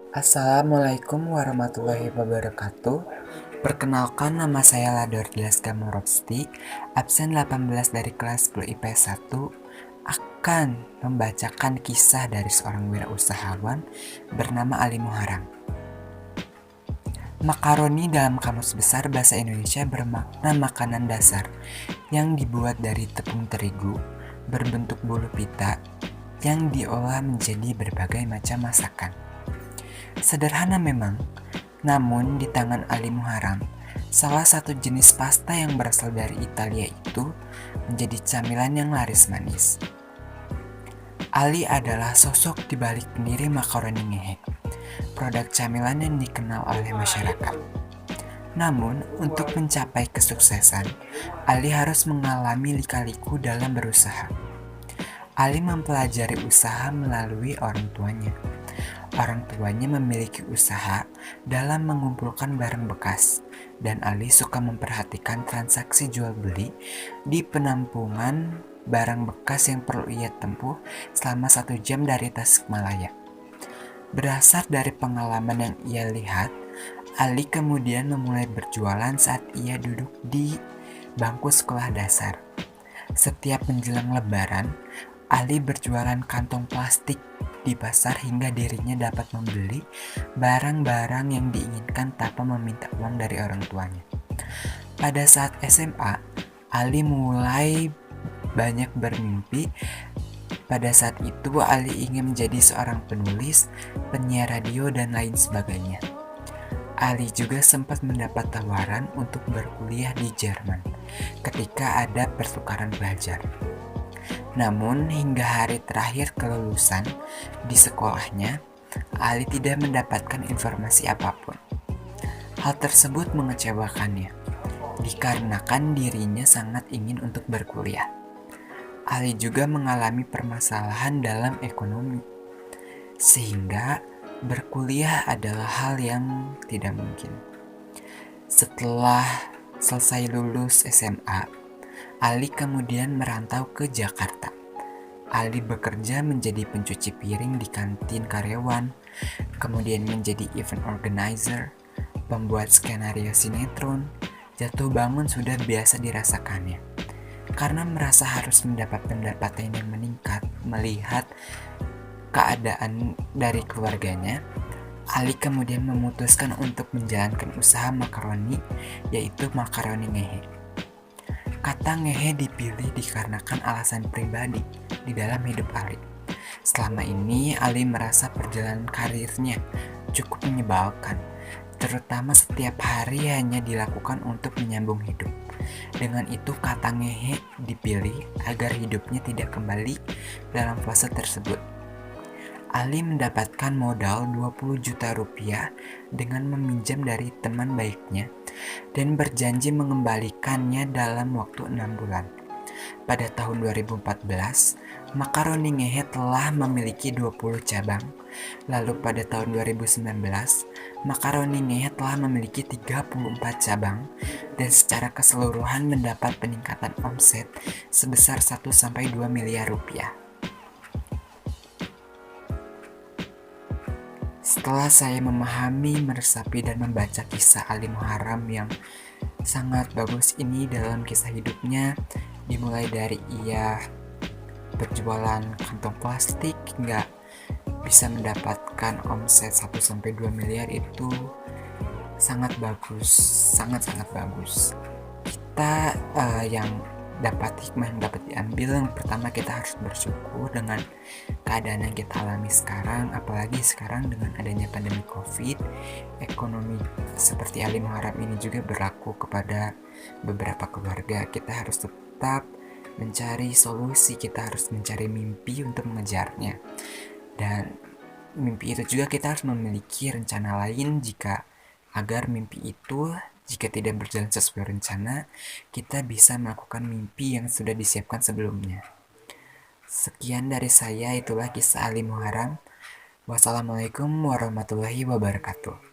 Assalamualaikum warahmatullahi wabarakatuh. Perkenalkan, nama saya Lador Dilaska Morobsti, absen 18 dari kelas 10 IPS 1, akan membacakan kisah dari seorang wirausahawan bernama Ali Muharram. Makaroni dalam Kamus Besar Bahasa Indonesia bermakna makanan dasar yang dibuat dari tepung terigu berbentuk bulu pita yang diolah menjadi berbagai macam masakan. Sederhana memang, namun di tangan Ali Muharram, salah satu jenis pasta yang berasal dari Italia itu menjadi camilan yang laris manis. Ali adalah sosok di balik pendiri makaroni ngehe, produk camilan yang dikenal oleh masyarakat. Namun, untuk mencapai kesuksesan, Ali harus mengalami lika-liku dalam berusaha. Ali mempelajari usaha melalui orang tuanya. Orang tuanya memiliki usaha dalam mengumpulkan barang bekas, dan Ali suka memperhatikan transaksi jual beli di penampungan barang bekas yang perlu ia tempuh selama 1 jam dari Tasikmalaya. Berdasar dari pengalaman yang ia lihat, Ali kemudian memulai berjualan saat ia duduk di bangku sekolah dasar. Setiap menjelang Lebaran, Ali berjualan kantong plastik di pasar hingga dirinya dapat membeli barang-barang yang diinginkan tanpa meminta uang dari orang tuanya. Pada saat SMA, Ali mulai banyak bermimpi. Pada saat itu, Ali ingin menjadi seorang penulis, penyiar radio, dan lain sebagainya. Ali juga sempat mendapat tawaran untuk berkuliah di Jerman ketika ada pertukaran pelajar. Namun, hingga hari terakhir kelulusan di sekolahnya, Ali tidak mendapatkan informasi apapun. Hal tersebut mengecewakannya, dikarenakan dirinya sangat ingin untuk berkuliah. Ali juga mengalami permasalahan dalam ekonomi, sehingga berkuliah adalah hal yang tidak mungkin. Setelah selesai lulus SMA, Ali kemudian merantau ke Jakarta. Ali bekerja menjadi pencuci piring di kantin karyawan, kemudian menjadi event organizer, pembuat skenario sinetron. Jatuh bangun sudah biasa dirasakannya. Karena merasa harus mendapat pendapatan yang meningkat melihat keadaan dari keluarganya, Ali kemudian memutuskan untuk menjalankan usaha makaroni, yaitu makaroni ngehe. Kata ngehe dipilih dikarenakan alasan pribadi di dalam hidup Ali. Selama ini, Ali merasa perjalanan karirnya cukup menyebalkan, terutama setiap hari hanya dilakukan untuk menyambung hidup. Dengan itu, kata ngehe dipilih agar hidupnya tidak kembali dalam fase tersebut. Ali mendapatkan modal 20 juta rupiah dengan meminjam dari teman baiknya dan berjanji mengembalikannya dalam waktu 6 bulan. Pada tahun 2014, makaroni ngehe telah memiliki 20 cabang. Lalu pada tahun 2019, makaroni ngehe telah memiliki 34 cabang dan secara keseluruhan mendapat peningkatan omset sebesar 1-2 miliar rupiah. Setelah saya memahami, meresapi, dan membaca kisah Ali Muharram yang sangat bagus ini dalam kisah hidupnya, dimulai dari ia berjualan kantong plastik hingga bisa mendapatkan omset 1-2 miliar, itu sangat bagus, sangat-sangat bagus. Kita hikmah yang dapat diambil, yang pertama kita harus bersyukur dengan keadaan yang kita alami sekarang, apalagi sekarang dengan adanya pandemi COVID. Ekonomi seperti Ali Muharram ini juga berlaku kepada beberapa keluarga. Kita harus tetap mencari solusi, kita harus mencari mimpi untuk mengejarnya, dan mimpi itu juga kita harus memiliki rencana lain agar mimpi itu, jika tidak berjalan sesuai rencana, kita bisa melakukan mimpi yang sudah disiapkan sebelumnya. Sekian dari saya, itulah kisah Ali Muharram. Wassalamualaikum warahmatullahi wabarakatuh.